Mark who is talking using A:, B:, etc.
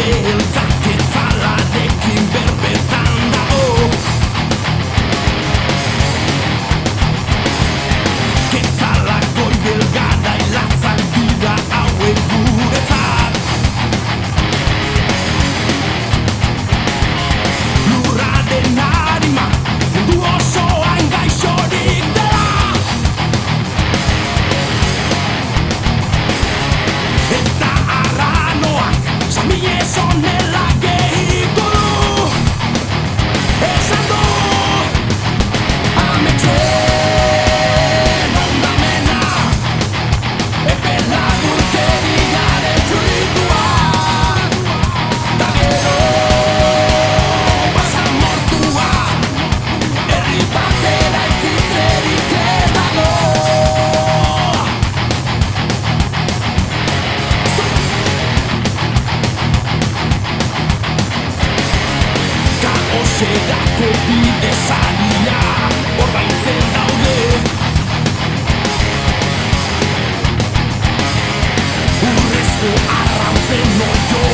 A: beltzak etzalarekin berbetan dago. Ketzalak goibel garailatzak dira hauek guretzat. Lurraren harima mundu osoan gaixorik dela. Eta arranoak samilez honela gehiko du. Esan du ametxen ondamena, epe laburkeriaren fruitua. Ta gero basamortua, herri batera ikitzerik ez dago. Kaoserako bide zaila ordaintzen daude. Urrezko arrautzen oio